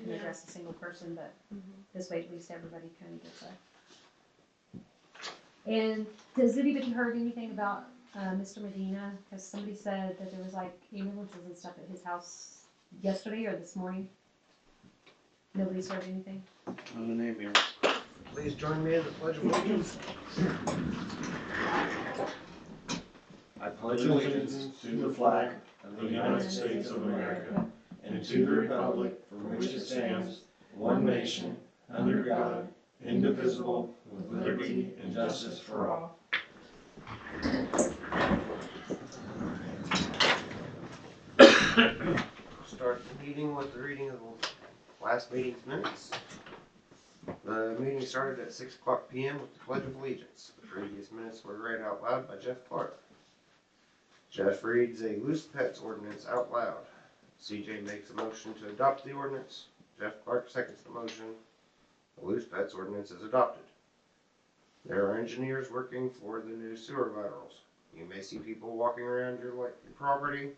can address a single person, but this way at least everybody kind of gets a. And has anybody heard anything about Mr. Medina? Because somebody said that there was like ambulances and stuff at his house yesterday or this morning. Nobody's heard anything? On the name here. Please join me in the Pledge of Allegiance. I pledge allegiance to the flag of the United States of America and to the republic for which it stands, one nation, under God, indivisible, with liberty and justice for all. Start the meeting with the reading of the last meeting's minutes. The meeting started at 6 o'clock p.m. with the Pledge of Allegiance. The previous minutes were read out loud by Jeff Clark. Jeff reads a loose pets ordinance out loud. CJ makes a motion to adopt the ordinance. Jeff Clark seconds the motion. The loose pets ordinance is adopted. There are engineers working for the new sewer laterals. You may see people walking around your property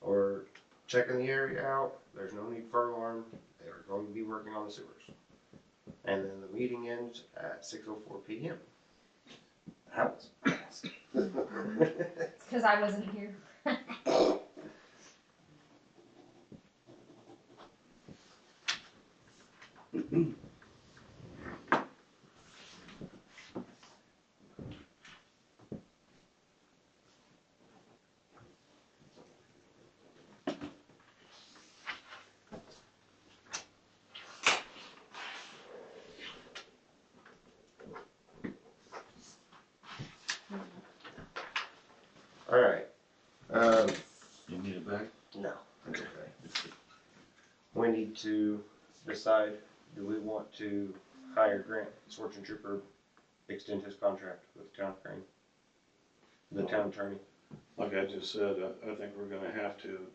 or checking the area out. There's no need for alarm. They are going to be working on the sewers. And then the meeting ends at 6:04 p.m. How was fast? Because I wasn't here. All right. You need it back? No. Okay. We need to decide, do we want to hire Grant Scorching Trooper, extend his contract with the town crane? The town attorney? Like I just said, I think we're gonna have to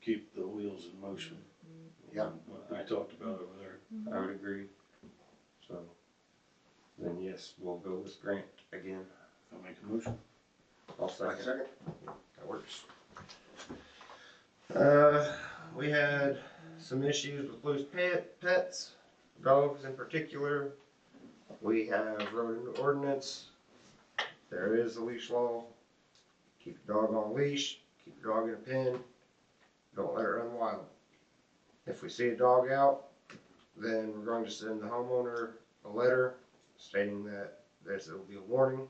keep the wheels in motion. Yeah. What we talked about over there. I would agree. So, then yes, we'll go with Grant again. I'll make a motion. I'll second. That works. We had some issues with loose pets, dogs in particular. We have rodent ordinance. There is a leash law. Keep your dog on a leash. Keep your dog in a pen. Don't let it run wild. If we see a dog out, then we're going to send the homeowner a letter stating that there will be a warning.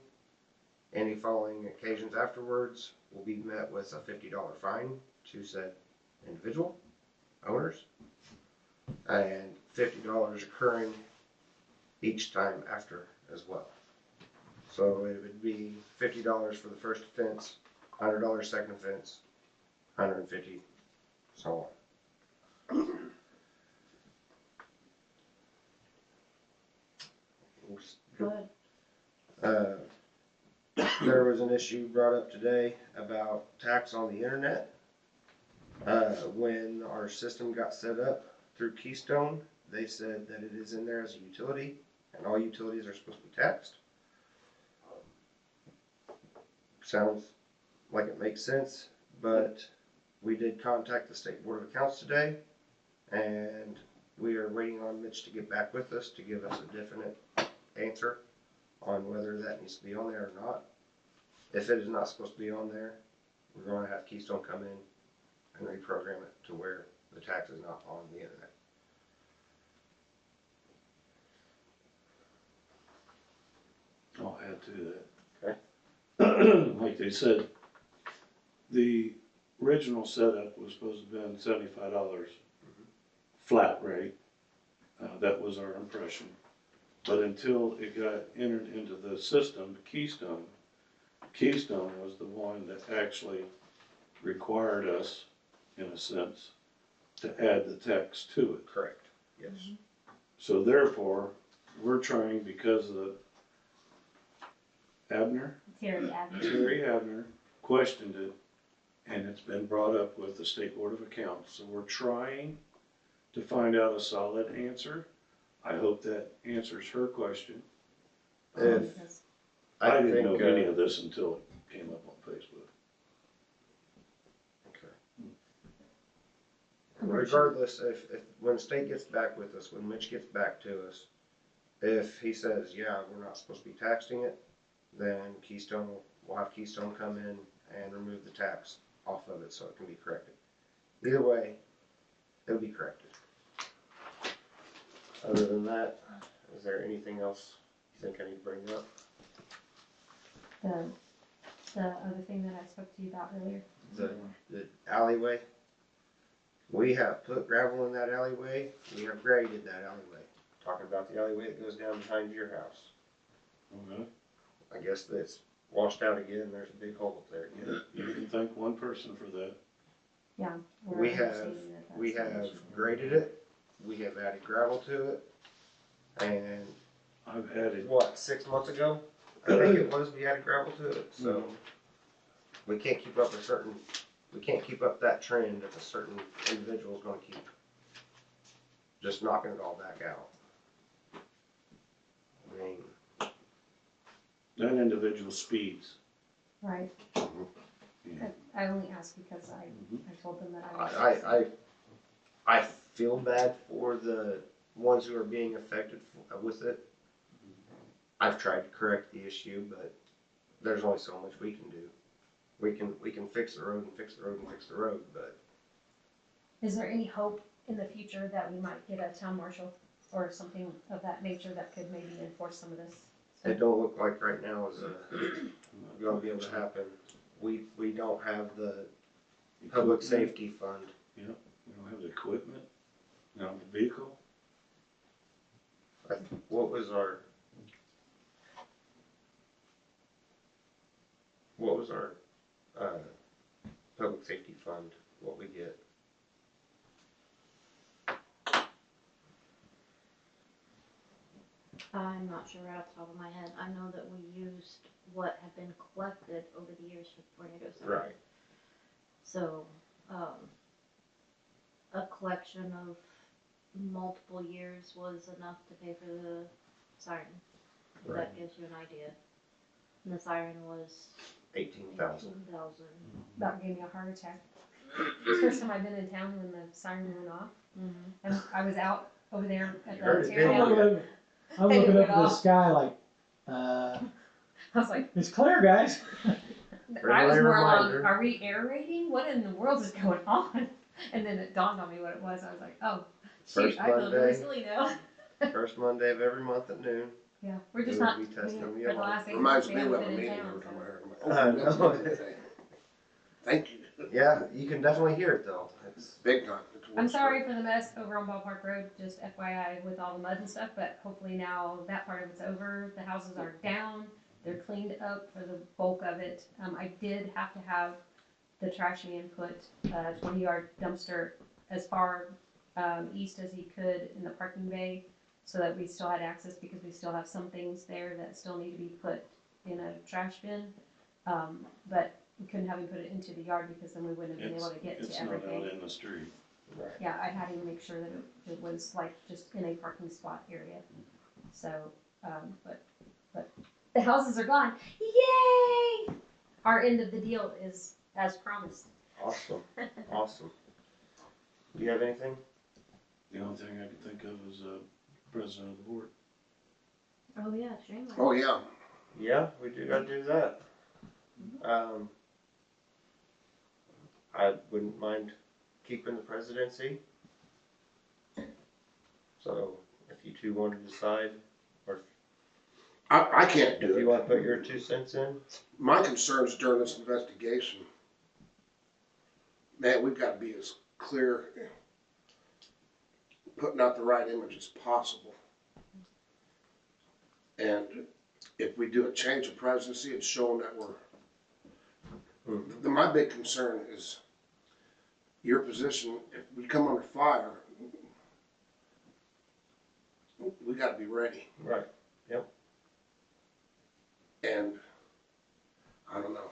Any following occasions afterwards will be met with a $50 fine to said individual owners, and $50 occurring each time after as well. So it would be $50 for the first offense, $100 second offense, $150, so on. Good. There was an issue brought up today about tax on the internet. When our system got set up through Keystone, they said that it is in there as a utility, and all utilities are supposed to be taxed. Sounds like it makes sense, but we did contact the State Board of Accounts today, and we are waiting on Mitch to get back with us to give us a definite answer on whether that needs to be on there or not. If it is not supposed to be on there, we're going to have Keystone come in and reprogram it to where the tax is not on the internet. I'll add to that. Okay. Like they said, the original setup was supposed to have been $75 flat rate. That was our impression. But until it got entered into the system, Keystone was the one that actually required us, in a sense, to add the text to it. Correct. Yes. So therefore, we're trying, because of Terry Abner questioned it, and it's been brought up with the State Board of Accounts. So we're trying to find out a solid answer. I hope that answers her question. I didn't know any of this until it came up on Facebook. Okay. I'm pretty sure. regardless, if, when the state gets back with us, when Mitch gets back to us, if he says, yeah, we're not supposed to be taxing it, then Keystone, we'll have Keystone come in and remove the tax off of it so it can be corrected. Either way, it'll be corrected. Other than that, is there anything else you think I need to bring up? The other thing that I spoke to you about earlier. The alleyway, we have put gravel in that alleyway, we have graded that alleyway. Talking about the alleyway that goes down behind your house. Okay. I guess that's washed out again, there's a big hole up there again. You can thank one person for that. Yeah. we're We have, understanding that that's we an have issue. graded it, we have added gravel to it, and I've added, what, 6 months ago? I think it was, we added gravel to it, so we can't keep up we can't keep up that trend if a certain individual's gonna keep just knocking it all back out. I mean, that individual speeds. Right. Yeah. I only asked because I told them that I was. I feel bad for the ones who are being affected with it. I've tried to correct the issue, but there's only so much we can do. We can fix the road and fix the road and fix the road, but Is there any hope in the future that we might get a town marshal or something of that nature that could maybe enforce some of this? it don't look like right now is gonna be able to happen. We don't have the public safety fund. We don't have the equipment, we don't have the vehicle. What was our public safety fund, what we get? I'm not sure right off the top of my head. I know that we used what had been collected over the years for the tornado center. Right. So, a collection of multiple years was enough to pay for the siren. If Right. that gives you an idea. And the siren was 18,000. 18,000. About gave me a heart attack. First time I've been in town when the siren went off, Mm-hmm. and I was out over there at You heard the it, tear didn't down. you? I'm Hey, looking it up went at the off. sky like, I was like, it's clear, guys. I was Friendly more along, reminder. are we air raiding? What in the world is going on? And then it dawned on me what it was. I was like, oh, shoot, First I feel really Monday. silly now. First Monday of every month at noon. Yeah, we're just We'll not, be for testing the the alarm. last 8 Reminds months, we me, we haven't have a been in meeting town. every so. time I hear I know. Thank you. Yeah, you can definitely hear it though. It's, Big time. It's I'm worth sorry it. for the mess over on Ballpark Road, just FYI with all the mud and stuff, but hopefully now that part of it's over. The houses are down, they're cleaned up for the bulk of it. I did have to have the trash man put a 20-yard dumpster as far east as he could in the parking bay so that we still had access because we still have some things there that still need to be put in a trash bin. But we couldn't have him put it into the yard because then we wouldn't have been able to get It's to not everything. out in the street. right. Yeah, I had him make sure that it was like just in a parking spot area. So, but the houses are gone. Yay! Our end of the deal is as promised. Awesome. Awesome. Do you have anything? The only thing I can think of is president of the board. Oh yeah, Shane. Oh, yeah. Yeah, we do gotta do that. I wouldn't mind keeping the presidency. So if you two want to decide, or I can't if do you it. want to put your 2 cents in, My concerns during this investigation, man, we've got to be as clear, putting out the right image as possible. And if we do a change of presidency, it's showing that we're, my big concern is your position, if we come under fire, we got to be ready. right? And I don't know.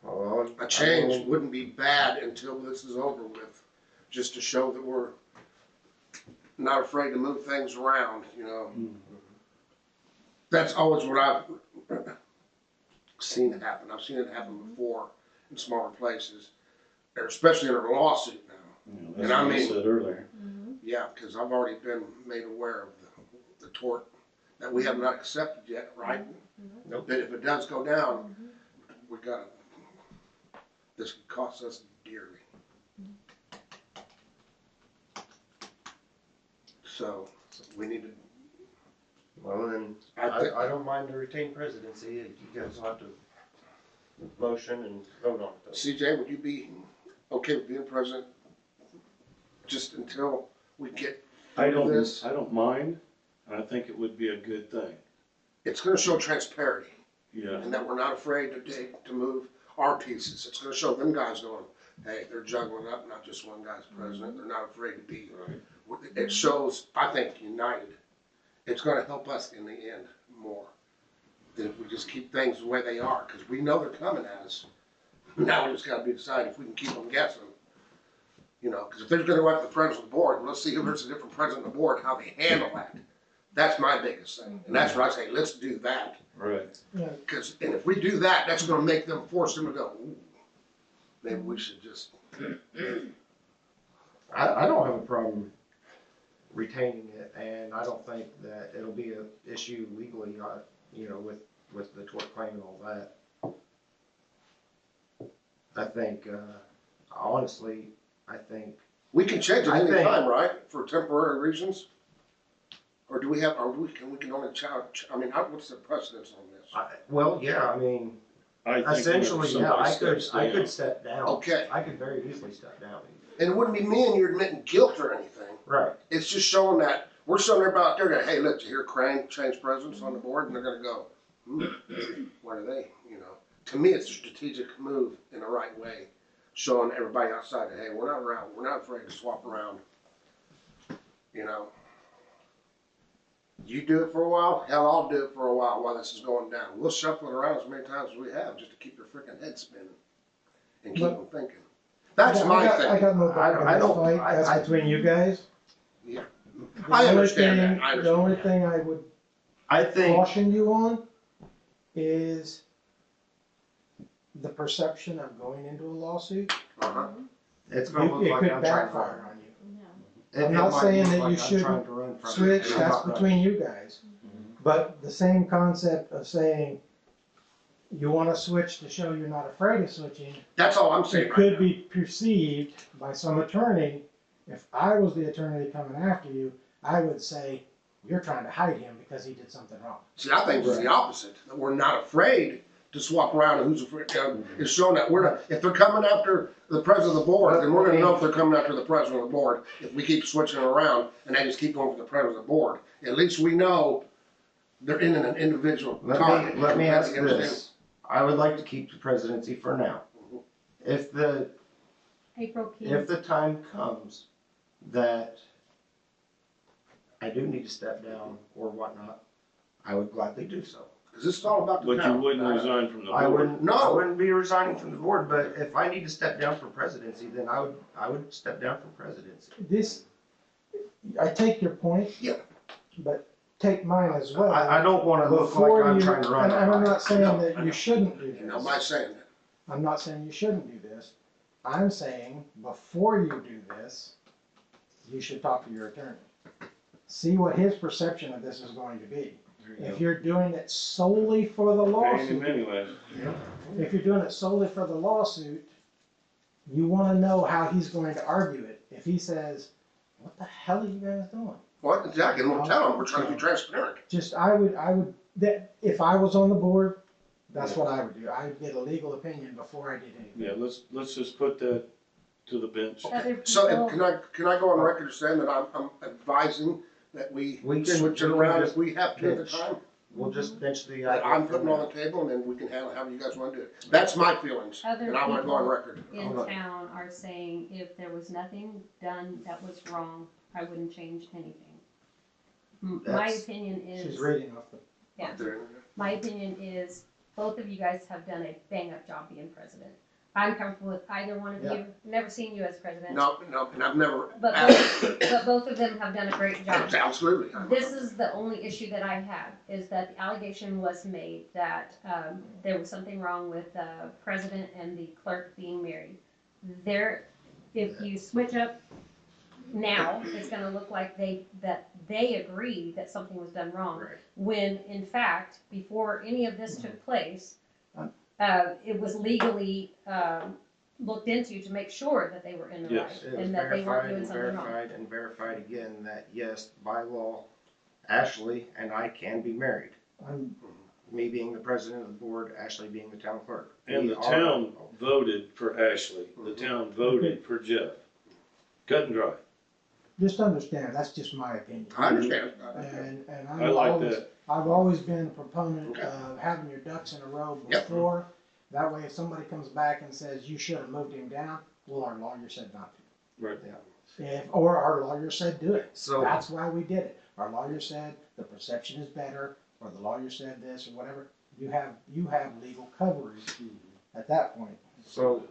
Well, A change wouldn't be bad until this is over with, just to show that we're not afraid to move things around, you know. That's always what I've seen happen. I've seen it happen before in smaller places, or especially in a lawsuit now. You know, And that's I what I mean- said earlier. Yeah, because I've already been made aware of the tort that we have not accepted yet, right? Nope. That if it does go down, we gotta, this could cost us dearly. So, we need to, Well, then, I think, I don't mind the retained presidency, you guys will have to motion and vote on it though. CJ, would you be okay with being president? Just until we get I through this? don't mind, and I think it would be a good thing. It's gonna show transparency. Yeah, And that we're not afraid to move our pieces. It's gonna show them guys going, hey, they're juggling up, not just one guy's president, they're not afraid to be. right. It shows, I think, united. It's gonna help us in the end more than if we just keep things the way they are, cause we know they're coming at us. Now we just gotta be decided if we can keep them guessing. You know, cause if they're gonna go after the president of the board, let's see who there's a different president of the board, how they handle that. That's my biggest thing, and that's what I say, let's do that. Right. Cause, and if we do that, that's gonna make them, force them to go, ooh, maybe we should just, I don't have a problem retaining it, and I don't think that it'll be an issue legally, you know, with the tort claim and all that. I think, honestly, I think, we can change it I think- anytime, right, for temporary reasons? Or do we have, or we can only what's the precedence on this? well, yeah, I mean, I think essentially, whenever yeah, somebody I steps could down- step down. Okay. I could very easily step down. And it wouldn't be me and you admitting guilt or anything, Right. it's just showing that, we're showing everybody out there, going, hey, look, you hear Crane change presidents on the board, and they're gonna go, what are they, you know? To me, it's a strategic move in the right way, showing everybody outside that, hey, we're not afraid to swap around, you know? You do it for a while, hell, I'll do it for a while this is going down. We'll shuffle it around as many times as we have, just to keep your freaking head spinning and keep them thinking. That's my I thing. got no dog in I this don't- fight, that's I- between you guys. Yeah. The I only understand that. thing- I The only understand thing I would I think, caution you on is the perception of going into a lawsuit. Uh-huh. it's gonna look It like could I'm trying to backfire run. on you. Yeah. I'm It not might saying look that like you I'm shouldn't trying to run from it, Switch, and I'm that's not running. between you guys. But the same concept of saying, you wanna switch to show you're not afraid of switching, That's all I'm saying it right could now. be perceived by some attorney, if I was the attorney coming after you, I would say, you're trying to hide him because he did something wrong. See, I think it's the opposite, that we're not afraid to swap around and who's afraid, it's showing that we're not, if they're coming after the president of the board, then we're gonna know if they're coming after the president of the board, if we keep switching around and they just keep going for the president of the board. At least we know they're in an individual target. Let me ask You understand? this, I would like to keep the presidency for now. If April Key. if the time comes that I do need to step down or whatnot, I would gladly do so. Cause this is all about the But you town. wouldn't resign from the I board. wouldn't, No. I wouldn't be resigning from the board, but if I need to step down from presidency, then I would step down from presidency. This, I take your point. Yeah. But take mine as well. I don't wanna look Before like I'm you- trying to run. And I'm not saying No, I that know. you shouldn't do And this. nobody's saying that. I'm not saying you shouldn't do this. I'm saying before you do this, you should talk to your attorney. See what his perception of this is going to be. If you're doing it solely for the Paying him lawsuit, anyways. if you're doing it solely for the lawsuit, you wanna know how he's going to argue it. If he says, what the hell are you guys doing? What, exactly, and we'll tell them, we're trying to be transparent. Just, I would, that, if I was on the board, that's what I would do. I would get a legal opinion before I did anything. Yeah, let's just put that to the bench. Other So, people- can I go on record saying that I'm advising that we We can- switch it we can around just if we have to at the bench. time? We'll just bench the. That I'm putting on the table, and then we can handle it however you guys wanna do it. That's my feelings, Other and I wanna go on people- record. in Hold on. town are saying if there was nothing done that was wrong, I wouldn't change anything. My That's- opinion She's is, reading off the, yeah, There. my opinion is both of you guys have done a bang up job being president. I'm comfortable with either one of Yeah. you, never seen you as president. No, and I've never But asked. both of them have done a great job. Absolutely. This is the only issue that I have, is that the allegation was made that there was something wrong with the president and the clerk being married. if you switch up now, it's gonna look like that they agree that something was done wrong. Right. When in fact, before any of this took place, it was legally, looked into to make sure that they were in the right. Yes. It was And that they weren't verified doing and something wrong. verified and verified again that yes, by law, Ashley and I can be married. I'm, Me being the president of the board, Ashley being the town clerk. And We the are- town voted for Ashley, the town voted for Jeff. Cut and dry. just understand, that's just my opinion. I understand. And I like that. I've always been a proponent Okay. of having your ducks in a row Yep. before. That way, if somebody comes back and says, you should have moved him down, well, our lawyer said not to. Right. Or our lawyer said do it. So, That's why we did it. Our lawyer said the perception is better, or the lawyer said this, or whatever. You have legal coverage at that point. so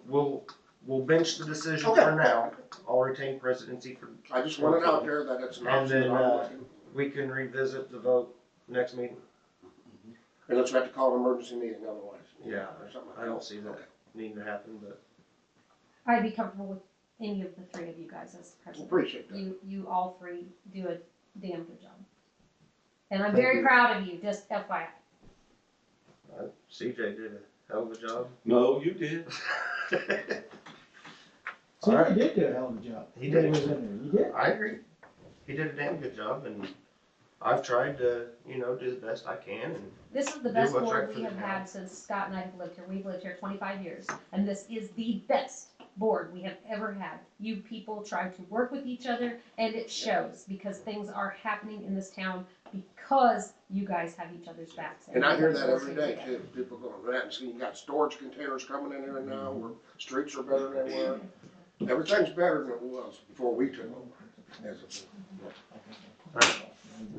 we'll bench the decision Okay. for now. I'll retain presidency for, I just want it out there that it's an And option that then, I'm looking. we can revisit the vote next meeting. Unless we have to call an emergency meeting otherwise. Yeah, Or something like I that. don't see that needing to happen, but I'd be comfortable with any of the three of you guys as president. Appreciate that. You all three do a damn good job. And I'm Thank very you. proud of you, just FYI. CJ did a hell of a job. No, you did. So All right. he did do a hell of a job. He when did. was in there. He did. I agree. He did a damn good job, and I've tried to, do the best I can. And This is the Do best what's board right for we the have town. had since Scott and I have lived here. We've lived here 25 years, and this is the best board we have ever had. You people try to work with each other, and it shows because things are happening in this town because you guys have each other's backs. And I you hear guys that work every day together. too. People going, man, see, you got storage containers coming in here now, where streets are better than they were. Everything's better than it was before we took over.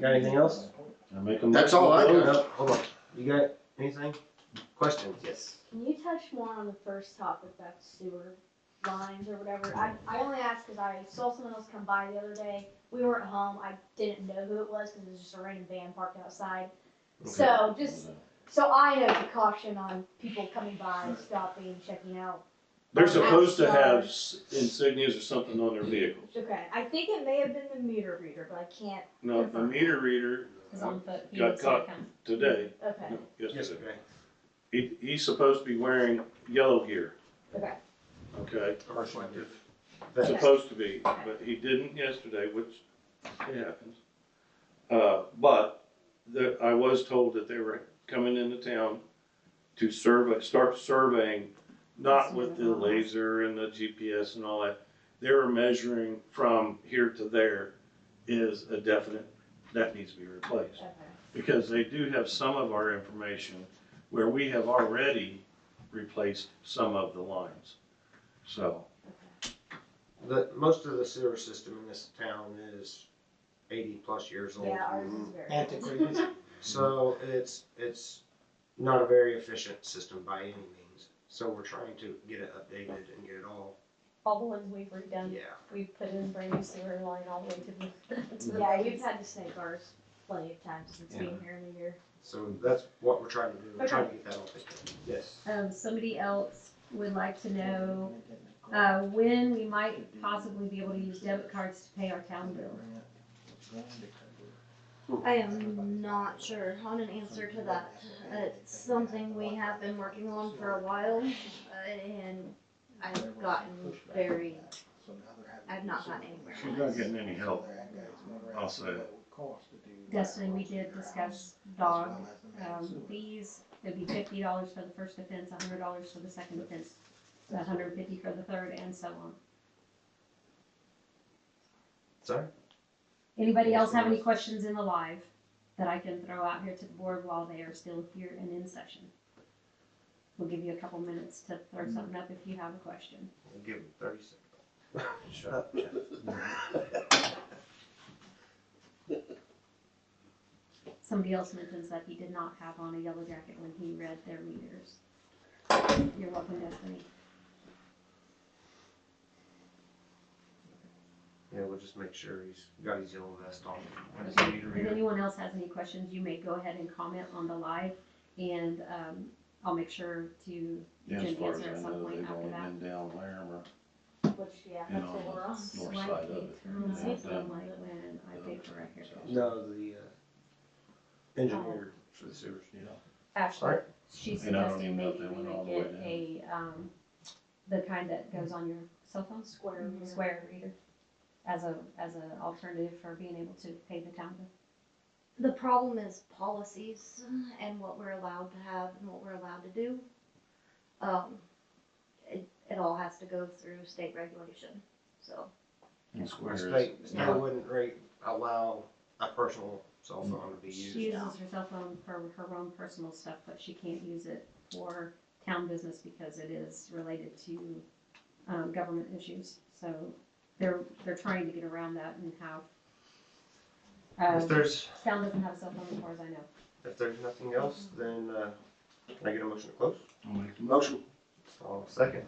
got anything else? I make a That's all I motion to got. vote. No, hold on. You got anything? Questions? Yes. Can you touch more on the first topic, that sewer lines or whatever? I only asked because I saw someone else come by the other day. We were at home. I didn't know who it was because it was just a random van parked outside. So just so I know to caution on people coming by, stopping, checking out. They're supposed to have insignias or something on their vehicles. Okay, I think it may have been the meter reader, but I can't. No, the meter reader Is on foot. He got needs to caught come. today, Okay, no, yesterday. Yesterday. He's supposed to be wearing yellow gear, okay. okay? Reflective. Okay. Supposed to be, but he didn't yesterday, which it happens. But I was told that they were coming into town to start surveying, not with the laser and the GPS and all that. They were measuring from here to there is a definite, that needs to be replaced. Okay. Because they do have some of our information where we have already replaced some of the lines. So, Most of the sewer system in this town is 80+ years old. Yeah, ours is very. Antiquated. So it's not a very efficient system by any means. So we're trying to get it updated and get it all. All the ones we've redone, Yeah. we've put in brand new sewer line all the way to the. Yeah, you've had to snake ours plenty of times since Yeah. being here in a year. So that's what we're trying to do. We're Okay. trying to get that all fixed. Yes. Somebody else would like to know, when we might possibly be able to use debit cards to pay our town bills. I am not sure on an answer to that. It's something we have been working on for a while, and I've gotten very, I've not gotten anywhere. she's not getting any help, I'll say it. Destiny, we did discuss dog, fees. It'd be $50 for the first offense, $100 for the second offense, $150 for the third, and so on. Sorry? Anybody else have any questions in the live that I can throw out here to the board while they are still here and in session? We'll give you a couple minutes to throw something up if you have a question. We'll give them 30 seconds. Shut up, Jeff. Somebody else mentions that he did not have on a yellow jacket when he read their meters. You're welcome, Destiny. Yeah, we'll just make sure he's got his yellow vest on. when he's ready to read If it. anyone else has any questions, you may go ahead and comment on the live, and I'll make sure to Yeah, as Jen far as answer I at some know, point they've after only that. been down Larimer Which, yeah, and that's on what we're on. the north side of it. Sounds Yeah, something that- like when I paid for a haircut. No, the engineer for the sewers. Actually, Alright. she's And I don't suggesting even know if maybe they we went all would the way get the kind that goes on your cell phone, Square. reader. Square reader, as a alternative for being able to pay the town bill. The problem is policies and what we're allowed to have and what we're allowed to do. It all has to go through state regulation, so. And Square The is, state wouldn't allow a personal cell phone to be She used. uses her cell phone for her own personal stuff, but she can't use it for town business because it is related to, government issues. So they're trying to get around that and have, If there's, town doesn't have a cell phone as far as I know. if there's nothing else, then, can I get a motion to close? I'll make the Motion. I'll second.